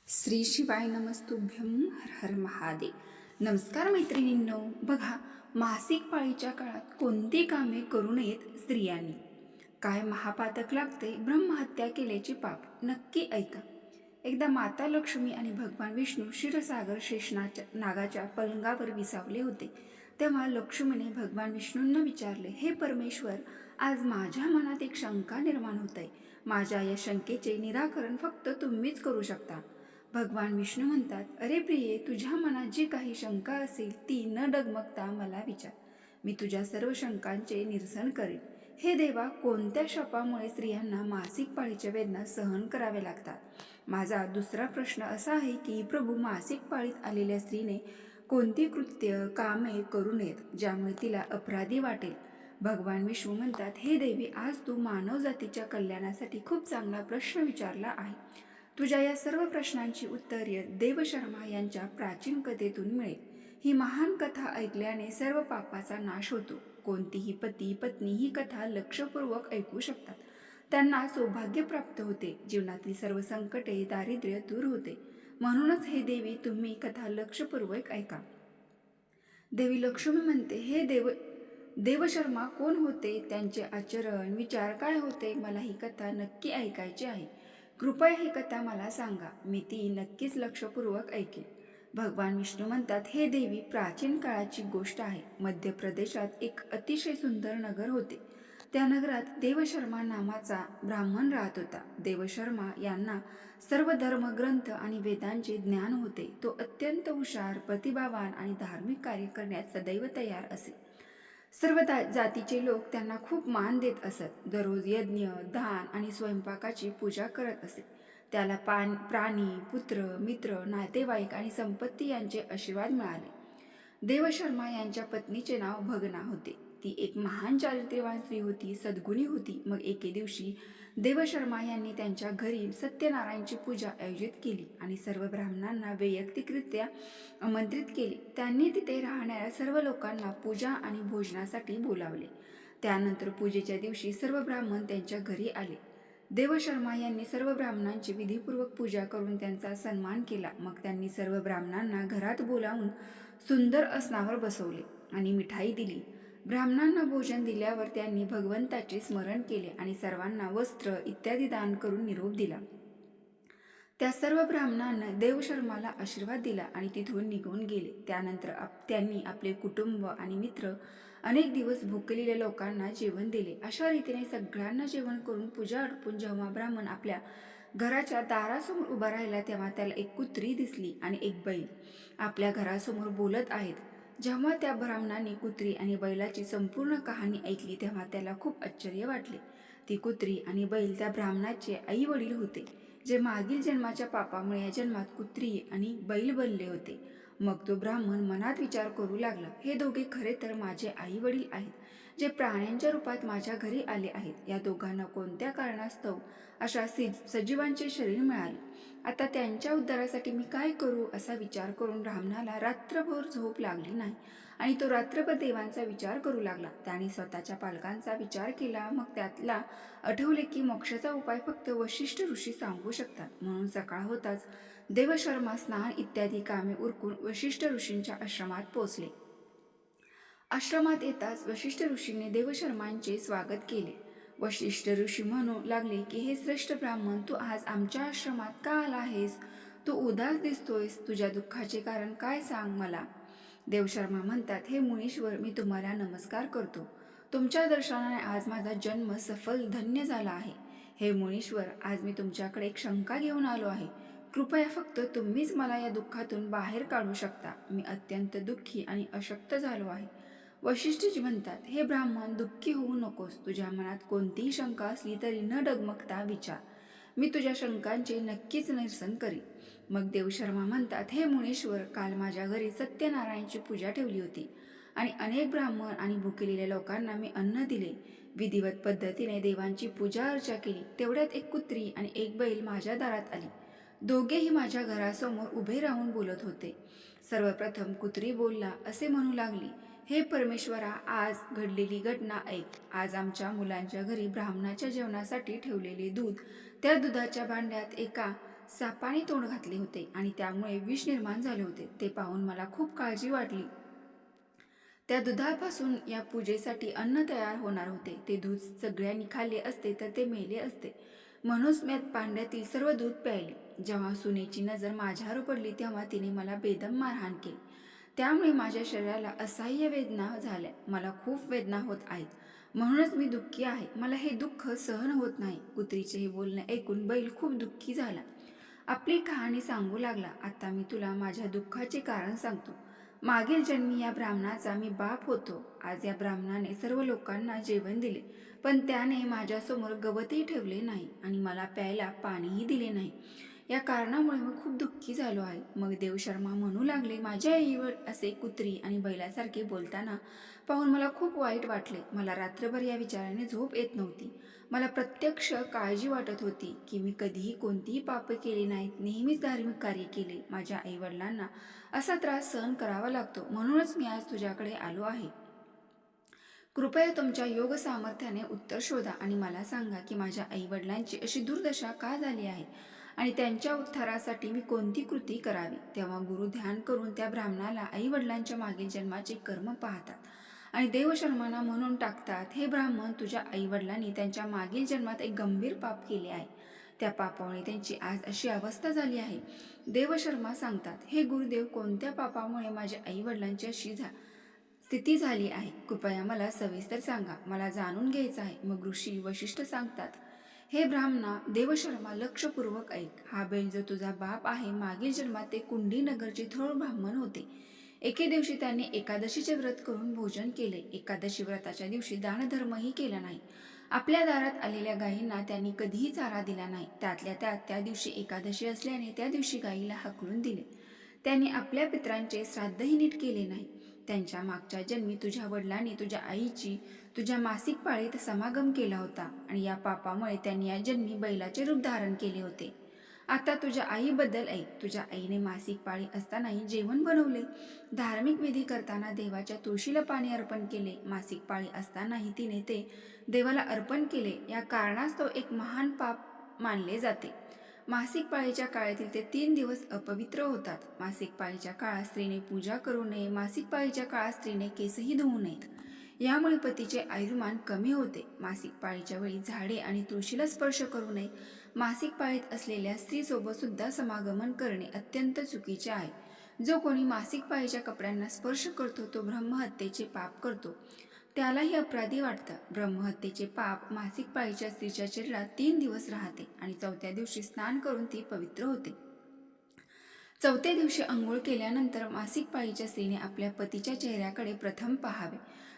श्री शिवाय नमस्तुभ्यं हर हर महादेव. नमस्कार मैत्रिणींनो. बघा, मासिक पाळीच्या काळात कोणती कामे करू नयेत स्त्रियांनी? काय महापातक लागते ब्रह्महत्या केल्याचे पाप? नक्की ऐका. एकदा माता लक्ष्मी आणि भगवान विष्णू क्षीरसागर शेषनाच्या नागाच्या पलंगावर विसावले होते. तेव्हा लक्ष्मीने भगवान विष्णूंना विचारले, हे परमेश्वर, आज माझ्या मनात एक शंका निर्माण होत आहे. माझ्या या शंकेचे निराकरण फक्त तुम्हीच करू शकता. भगवान विष्णू म्हणतात, अरे प्रिये, तुझ्या मनात जी काही शंका असेल ती न डगमगता मला विचार. मी तुझ्या सर्व शंकांचे निरसन करेन. हे देवा, कोणत्या शापामुळे स्त्रियांना मासिक पाळीच्या वेदना सहन कराव्या लागतात? माझा दुसरा प्रश्न असा आहे की प्रभू, मासिक पाळीत आलेल्या स्त्रीने कोणती कृत्य कामे करू नयेत ज्यामुळे तिला अपराधी वाटेल? भगवान विष्णू म्हणतात, हे देवी, आज तू मानव जातीच्या कल्याणासाठी खूप चांगला प्रश्न विचारला आहे. तुझ्या या सर्व प्रश्नांची उत्तरे देवशर्मा यांच्या प्राचीन कथेतून मिळेल. ही महान कथा ऐकल्याने सर्व पापाचा नाश होतो. कोणतीही पती पत्नी ही कथा लक्षपूर्वक ऐकू शकतात. त्यांना सौभाग्य प्राप्त होते. जीवनातील सर्व संकटे, दारिद्र्य दूर होते. म्हणूनच हे देवी, तुम्ही कथा लक्षपूर्वक ऐका. देवी लक्ष्मी म्हणते, हे देवशर्मा कोण होते? त्यांचे आचरण विचार काय होते? मला ही कथा नक्की ऐकायची आहे. कृपया ही कथा मला सांगा. मी ती नक्कीच लक्षपूर्वक ऐकेन. भगवान विष्णू म्हणतात, हे देवी, प्राचीन काळाची गोष्ट आहे. मध्य प्रदेशात एक अतिशय सुंदर नगर होते. त्या नगरात देवशर्मा नावाचा ब्राह्मण राहत होता. देवशर्मा यांना सर्व धर्मग्रंथ आणि वेदांचे ज्ञान होते. तो अत्यंत हुशार, प्रतिभावान आणि धार्मिक कार्य करण्यास सदैव तयार असे. सर्व जातीचे लोक त्यांना खूप मान देत असत. दररोज यज्ञ, दान आणि स्वयंपाकाची पूजा करत असे. त्याला प्राणी, पुत्र, मित्र, नातेवाईक आणि संपत्ती यांचे आशीर्वाद मिळाले. देवशर्मा यांच्या पत्नीचे नाव भगना होते. ती एक महान चारित्र्यवान स्त्री होती, सद्गुणी होती. मग एके दिवशी देवशर्मा यांनी त्यांच्या घरी सत्यनारायणची पूजा आयोजित केली आणि सर्व ब्राह्मणांना वैयक्तिकरित्या आमंत्रित केले. त्यांनी तिथे राहणाऱ्या सर्व लोकांना पूजा आणि भोजनासाठी बोलावले. त्यानंतर पूजेच्या दिवशी सर्व ब्राह्मण त्यांच्या घरी आले. देवशर्मा यांनी सर्व ब्राह्मणांची विधीपूर्वक पूजा करून त्यांचा सन्मान केला. मग त्यांनी सर्व ब्राह्मणांना घरात बोलावून सुंदर आसनावर बसवले आणि मिठाई दिली. ब्राह्मणांना भोजन दिल्यावर त्यांनी भगवंताचे स्मरण केले आणि सर्वांना वस्त्र इत्यादी दान करून निरोप दिला. त्या सर्व ब्राह्मणांना देवशर्माला आशीर्वाद दिला आणि तिथून निघून गेले. त्यानंतर त्यांनी आपले कुटुंब आणि मित्र अनेक दिवस भुकेलेल्या लोकांना जेवण दिले. अशा रीतीने सगळ्यांना जेवण करून पूजा आटपून जेव्हा ब्राह्मण आपल्या घराच्या दारासमोर उभा राहिला, तेव्हा त्याला एक कुत्री दिसली आणि एक बैल आपल्या घरासमोर बोलत आहेत. जेव्हा त्या ब्राह्मणाने कुत्री आणि बैलाची संपूर्ण कहाणी ऐकली, तेव्हा त्याला खूप आश्चर्य वाटले. ती कुत्री आणि बैल त्या ब्राह्मणाचे आई वडील होते, जे मागील जन्माच्या पापामुळे या जन्मात कुत्री आणि बैल बनले होते. मग तो ब्राह्मण मनात विचार करू लागला, हे दोघे खरे तर माझे आई वडील आहेत, जे प्राण्यांच्या रूपात माझ्या घरी आले आहेत. या दोघांना कोणत्या कारणास्तव अशा सजीवांचे शरीर मिळाले. आता त्यांच्या उद्धारासाठी मी काय करू, असा विचार करून ब्राह्मणाला रात्रभर झोप लागली नाही आणि तो रात्रभर देवांचा विचार करू लागला. त्याने स्वतःच्या पालकांचा विचार केला. मग त्याला आठवले की मोक्षाचा उपाय फक्त वशिष्ठ ऋषी सांगू शकतात. म्हणून सकाळ होताच देवशर्मा स्नान इत्यादी कामे उरकून वशिष्ठ ऋषींच्या आश्रमात पोचले. आश्रमात येताच वशिष्ठ ऋषींनी देवशर्मांचे स्वागत केले. वशिष्ठ ऋषी म्हणू लागले की हे श्रेष्ठ ब्राह्मण, तू आज आमच्या आश्रमात का आला आहेस? तू उदास दिसतोयस. तुझ्या दुःखाचे कारण काय, सांग मला. देवशर्मा म्हणतात, हे मुनीश्वर, मी तुम्हाला नमस्कार करतो. तुमच्या दर्शनाने आज माझा जन्म सफल धन्य झाला आहे. हे मुनीश्वर, आज मी तुमच्याकडे एक शंका घेऊन आलो आहे. कृपया फक्त तुम्हीच मला या दुःखातून बाहेर काढू शकता. मी अत्यंत दुःखी आणि अशक्त झालो आहे. वशिष्ठजी म्हणतात, हे ब्राह्मण, दुःखी होऊ नकोस. तुझ्या मनात कोणतीही शंका असली तरी न डगमगता विचार. मी तुझ्या शंकांचे नक्कीच निरसन करीन. मग देवशर्मा म्हणतात, हे मुनीश्वर, काल माझ्या घरी सत्यनारायणची पूजा ठेवली होती आणि अनेक ब्राह्मण आणि भुकेलेल्या लोकांना मी अन्न दिले. विधिवत पद्धतीने देवांची पूजा अर्चा केली. तेवढ्यात एक कुत्री आणि एक बैल माझ्या दारात आली. दोघेही माझ्या घरासमोर उभे राहून बोलत होते. सर्वप्रथम कुत्री बोलला असे म्हणू लागली, हे परमेश्वरा, आज घडलेली घटना ऐक. आज आमच्या मुलांच्या घरी ब्राह्मणाच्या जेवणासाठी ठेवलेले दूध, त्या दुधाच्या भांड्यात एका सापाने तोंड घातले होते आणि त्यामुळे विष निर्माण झाले होते. ते पाहून मला खूप काळजी वाटली. त्या दुधापासून या पूजेसाठी अन्न तयार होणार होते. ते दूध सगळ्यांनी खाल्ले असते तर ते मेले असते. म्हणूनच मी पांड्यातील सर्व दूध प्यायले. जेव्हा सुनेची नजर माझ्यावर पडली तेव्हा तिने मला बेदम मारहाण केली. त्यामुळे माझ्या शरीराला असह्य वेदना झाल्या. मला खूप वेदना होत आहेत. म्हणूनच मी दुःखी आहे. मला हे दुःख सहन होत नाही. कुत्रीचे हे बोलणे ऐकून बैल खूप दुःखी झाला. आपली कहाणी सांगू लागला. आता मी तुला माझ्या दुःखाचे कारण सांगतो. मागील जन्मी या ब्राह्मणाचा मी बाप होतो. आज या ब्राह्मणाने सर्व लोकांना जेवण दिले, पण त्याने माझ्यासमोर गवतही ठेवले नाही आणि मला प्यायला पाणीही दिले नाही. या कारणामुळे मी खूप दुःखी झालो आहे. मग देवशर्मा म्हणू लागले, माझ्या आईवर असे कुत्री आणि बैलासारखे बोलताना पाहून मला खूप वाईट वाटले. मला रात्रभर या विचाराने झोप येत नव्हती. मला प्रत्यक्ष काळजी वाटत होती की मी कधीही कोणतीही पापे केली नाहीत, नेहमीच धार्मिक कार्य केले. माझ्या आईवडिलांना असा त्रास सहन करावा लागतो, म्हणूनच मी आज तुझ्याकडे आलो आहे. कृपया तुमच्या योग सामर्थ्याने उत्तर शोधा आणि मला सांगा की माझ्या आईवडिलांची अशी दुर्दशा का झाली आहे आणि त्यांच्या उद्धारासाठी मी कोणती कृती करावी. तेव्हा गुरु ध्यान करून त्या ब्राह्मणाला आईवडिलांच्या मागील जन्माचे कर्म पाहतात आणि देवशर्मांना म्हणून टाकतात, हे ब्राह्मण, तुझ्या आईवडिलांनी त्यांच्या मागील जन्मात एक गंभीर पाप केले आहे. त्या पापामुळे त्यांची आज अशी अवस्था झाली आहे. देवशर्मा सांगतात, हे गुरुदेव, कोणत्या पापामुळे माझ्या आईवडिलांची अशी स्थिती झाली आहे? कृपया मला सविस्तर सांगा. मला जाणून घ्यायचं आहे. मग ऋषी वशिष्ठ सांगतात, हे ब्राह्मणा, देवशर्मा, लक्षपूर्वक ऐक. हा बैल जो तुझा बाप आहे, मागील जन्मात ते कुंडीनगरचे थोर ब्राह्मण होते. एके दिवशी त्यांनी एकादशीचे व्रत करून भोजन केले. एकादशी व्रताच्या दिवशी दानधर्मही केला नाही. आपल्या दारात आलेल्या गायींना त्यांनी कधीही चारा दिला नाही. त्यातल्या त्यात त्या दिवशी एकादशी असल्याने त्या दिवशी गायीला हाकलून दिले. त्यांनी आपल्या पितरांचे श्राद्धही नीट केले नाही. त्यांच्या मागच्या जन्मी तुझ्या वडिलांनी तुझ्या आईची तुझ्या मासिक पाळीत समागम केला होता आणि या पापामुळे त्यांनी या जन्मी बैलाचे रूप धारण केले होते. आता तुझ्या आईबद्दल ऐक. तुझ्या आईने मासिक पाळी असतानाही जेवण बनवले, धार्मिक विधी करताना देवाच्या तुळशीला पाणी अर्पण केले. मासिक पाळी असतानाही तिने ते देवाला अर्पण केले. या कारणास्तव एक महान पाप मानले जाते. मासिक पाळीच्या काळातील ते 3 दिवस अपवित्र होतात. मासिक पाळीच्या काळात स्त्रीने पूजा करू नये. मासिक पाळीच्या काळात स्त्रीने केसही धुवू नयेत. यामुळे पतीचे आयुर्मान कमी होते. मासिक पाळीच्या वेळी झाडे आणि तुळशीला स्पर्श करू नये. मासिक पाळीत असलेल्या स्त्रीसोबत सुद्धा समागमन करणे अत्यंत चुकीचे आहे. जो कोणी मासिक पाळीच्या कपड्यांना स्पर्श करतो तो ब्रह्महत्येचे पाप करतो. त्यालाही अपराधी वाटतं. ब्रह्महत्येचे पाप मासिक पाळीच्या स्त्रीच्या शरीरात 3 दिवस राहते आणि 4थ्या दिवशी स्नान करून ती पवित्र होते. 4थ्या दिवशी अंघोळ केल्यानंतर मासिक पाळीच्या स्त्रीने आपल्या पतीच्या चेहऱ्याकडे प्रथम पाहावे.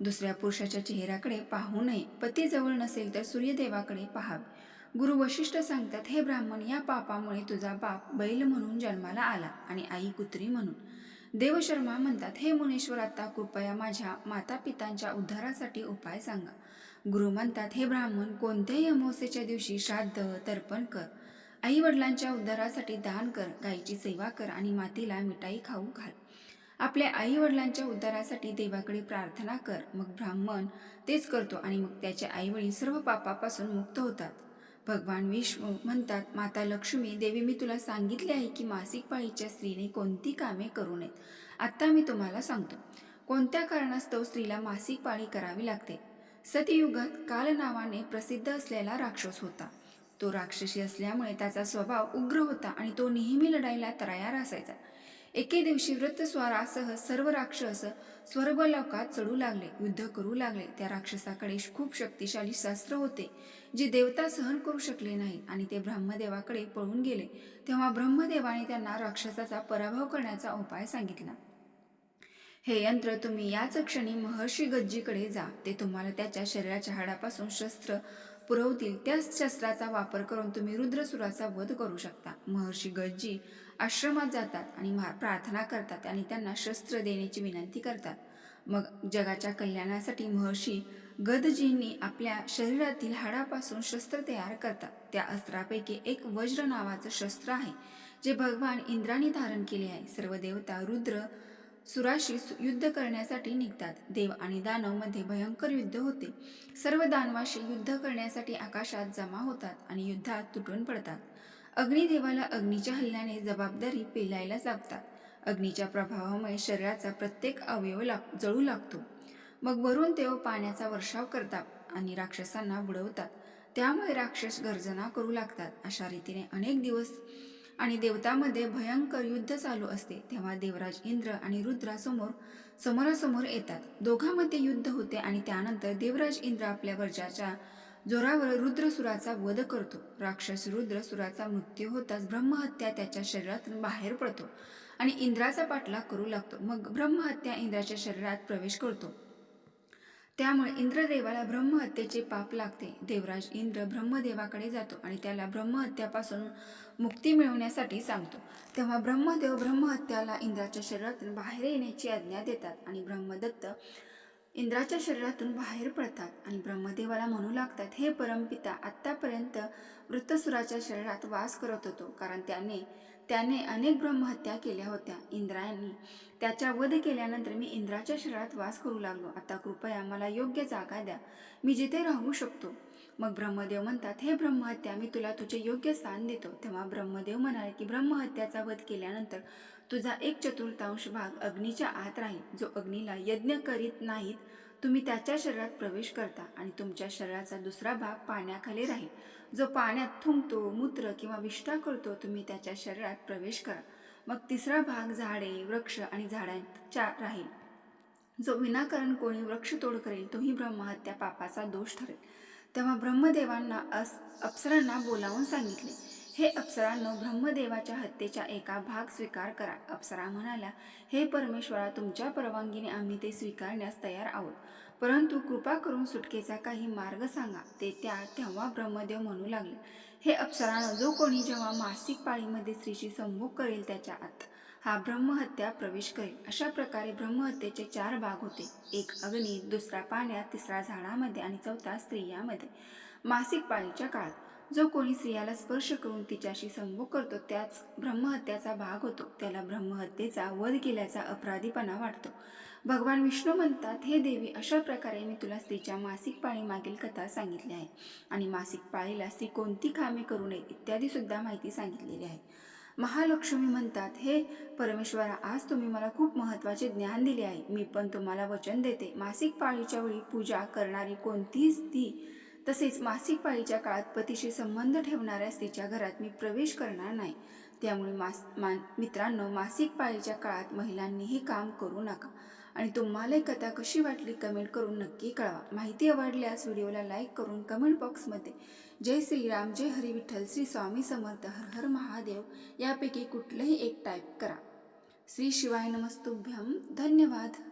दुसऱ्या पुरुषाच्या चेहऱ्याकडे पाहू नये. पती जवळ नसेल तर सूर्यदेवाकडे पाहावे. गुरु वशिष्ठ सांगतात, हे ब्राह्मण, या पापामुळे तुझा बाप बैल म्हणून जन्माला आला आणि आई कुत्री म्हणून. देवशर्मा म्हणतात, हे मुनीश्वर, आता कृपया माझ्या मातापितांच्या उद्धारासाठी उपाय सांगा. गुरु म्हणतात, हे ब्राह्मण, कोणत्याही अमावस्येच्या दिवशी श्राद्ध तर्पण कर. आई वडिलांच्या उद्धारासाठी दान कर. गायीची सेवा कर आणि मातीला मिठाई खाऊ घाल. आपल्या आई वडिलांच्या उद्धारासाठी देवाकडे प्रार्थना कर. मग ब्राह्मण तेच करतो आणि मग त्याचे आई वडील सर्व पापापासून मुक्त होतात. भगवान विष्णू म्हणतात, माता लक्ष्मी देवी, मी तुला सांगितले आहे की मासिक पाळीच्या स्त्रीने कोणती कामे करू नयेत. आता मी तुम्हाला सांगतो कोणत्या कारणास्तव स्त्रीला मासिक पाळी करावी लागते. सतयुगात काल नावाने प्रसिद्ध असलेला राक्षस होता. तो राक्षसी असल्यामुळे त्याचा स्वभाव उग्र होता आणि तो नेहमी लढाईला तयार असायचा. एके दिवशी वृत्तस्वारासह सर्व राक्षस स्वर्गलोकात चढू लागले, युद्ध करू लागले. त्या राक्षसाकडे खूप शक्तिशाली शस्त्र होते जे देवता सहन करू शकले नाहीत आणि ते ब्रह्मदेवाकडे पळून गेले. तेव्हा ब्रह्मदेवाने त्यांना राक्षसाचा पराभव करण्याचा उपाय सांगितला. हे यंत्र तुम्ही याच क्षणी महर्षी गज्जीकडे जा. ते तुम्हाला त्याच्या शरीराच्या हाडापासून शस्त्र पुरवतील. त्याच शस्त्राचा वापर करून तुम्ही रुद्रसुराचा वध करू शकता. महर्षी गज्जी आश्रमात जातात आणि प्रार्थना करतात आणि त्यांना शस्त्र देण्याची विनंती करतात. मग जगाच्या कल्याणासाठी महर्षी गदजींनी आपल्या शरीरातील हाडापासून शस्त्र तयार करतात. त्या अस्त्रापैकी एक वज्र नावाचं शस्त्र आहे जे भगवान इंद्राने धारण केले आहे. सर्व देवता रुद्र सुराशी युद्ध करण्यासाठी निघतात. देव आणि दानव मध्ये भयंकर युद्ध होते. सर्व दानवाशी युद्ध करण्यासाठी आकाशात जमा होतात आणि युद्धात तुटून पडतात. अग्निदेवाला अग्नीच्या हल्ल्याने जबाबदारी पेलायलाच लागतात। अग्नीच्या प्रभावामुळे शरीराचा प्रत्येक अवयव जळू लागतो। मग वरून देव पाण्याचा वर्षाव करतात आणि राक्षसांना बुडवतात। त्यामुळे राक्षस गर्जना करू लागतात। अशा रीतीने अनेक दिवस आणि देवतांमध्ये भयंकर युद्ध चालू असते। तेव्हा देवराज इंद्र आणि रुद्र समोरासमोर येतात। दोघांमध्ये युद्ध होते आणि त्यानंतर देवराज इंद्र आपल्या वज्राच्या जोरावर रुद्रसुराचा वध करतो। राक्षस रुद्रसुराचा मृत्यू होताच ब्रह्महत्या त्याच्या शरीरातून बाहेर पडतो आणि इंद्राचा पाठलाग करू लागतो। मग ब्रह्महत्या इंद्राच्या शरीरात प्रवेश करतो। त्यामुळे इंद्रदेवाला ब्रह्महत्येचे पाप लागते। देवराज इंद्र ब्रह्मदेवाकडे जातो आणि त्याला ब्रह्महत्यापासून मुक्ती मिळवण्यासाठी सांगतो। तेव्हा ब्रह्मदेव ब्रह्महत्याला इंद्राच्या शरीरातून बाहेर येण्याची आज्ञा देतात आणि ब्रह्मदत्त इंद्राच्या शरीरातून बाहेर पडतात आणि ब्रह्मदेवाला म्हणू लागतात, हे परमपिता, आत्तापर्यंत वृत्तसुराच्या शरीरात वास करत होतो, कारण त्याने अनेक ब्रह्महत्या केल्या होत्या। इंद्राने त्याचा वध केल्यानंतर मी इंद्राच्या शरीरात वास करू लागलो। आता कृपया मला योग्य जागा द्या, मी जिथे राहू शकतो। मग ब्रह्मदेव म्हणतात, हे ब्रह्महत्या, मी तुला तुझे योग्य स्थान देतो। तेव्हा ब्रह्मदेव म्हणाले की ब्रह्महत्याचा वध केल्यानंतर तुझा 1/4 भाग अग्नीच्या आत राहील। जो अग्नीला यज्ञ करीत नाहीत तुम्ही त्याच्या शरीरात प्रवेश करता आणि तुमच्या शरीराचा दुसरा भाग पाण्याखाली राहील। जो पाण्यात थुंकतो, मूत्र किंवा विष्ठा करतो तुम्ही त्याच्या शरीरात प्रवेश करा। मग तिसरा भाग झाडे, वृक्ष आणि झाडांच्या राहील। जो विनाकारण कोणी वृक्षतोड करेल तोही ब्रह्महत्या पापाचा दोष ठरेल। तेव्हा ब्रह्मदेवांना अप्सरांना बोलावून सांगितले, हे अप्सरांनो, ब्रह्मदेवाच्या हत्येचा एका भाग स्वीकार करा। अप्सरा म्हणाल्या, हे परमेश्वरा, तुमच्या परवानगीने आम्ही ते स्वीकारण्यास तयार आहोत, परंतु कृपा करून सुटकेचा काही मार्ग सांगा। तेव्हा ब्रह्मदेव म्हणू लागले, हे अप्सरांनो, जो कोणी जेव्हा मासिक पाळीमध्ये स्त्रीशी संभोग करेल त्याच्या आत हा ब्रह्महत्या प्रवेश करेल। अशा प्रकारे ब्रह्महत्येचे 4 भाग होते, एक अग्नीत, दुसरा पाण्यात, तिसरा झाडामध्ये आणि चौथा स्त्रियामध्ये। मासिक पाळीच्या काळात जो कोणी स्त्रियाला स्पर्श करून तिच्याशी संभोग करतो त्याच ब्रह्महत्याचा भाग होतो। त्याला ब्रह्महत्येचा वध केल्याचा अपराधीपणा वाटतो। भगवान विष्णू म्हणतात, हे देवी, अशा प्रकारे मी तुला स्त्रीच्या मासिक पाळी मागील कथा सांगितली आहे आणि मासिक पाळीला स्त्री कोणती कामे करू नये इत्यादी सुद्धा माहिती सांगितलेली आहे। महालक्ष्मी म्हणतात, हे परमेश्वरा, आज तुम्ही मला खूप महत्त्वाचे ज्ञान दिले आहे। मी पण तुम्हाला वचन देते, मासिक पाळीच्या वेळी पूजा करणारी कोणतीही स्त्री तसेच मासिक पाळीच्या काळात पतीशी संबंध ठेवणाऱ्या स्त्रीच्या घरात मी प्रवेश करणार नाही। त्यामुळे मित्रांनो, मासिक पाळीच्या काळात महिलांनी हे काम करू नका। आणि तुम्हाला कथा कशी वाटली कमेंट करून नक्की कळवा। माहिती आवडल्यास व्हिडिओला लाईक करून कमेंट बॉक्समध्ये जय श्रीराम, जय हरी विठ्ठल, श्री स्वामी समर्थ, हर हर महादेव यापैकी कुठलेही एक टाईप करा। श्री शिवाय नमस्तुभ्यम। धन्यवाद।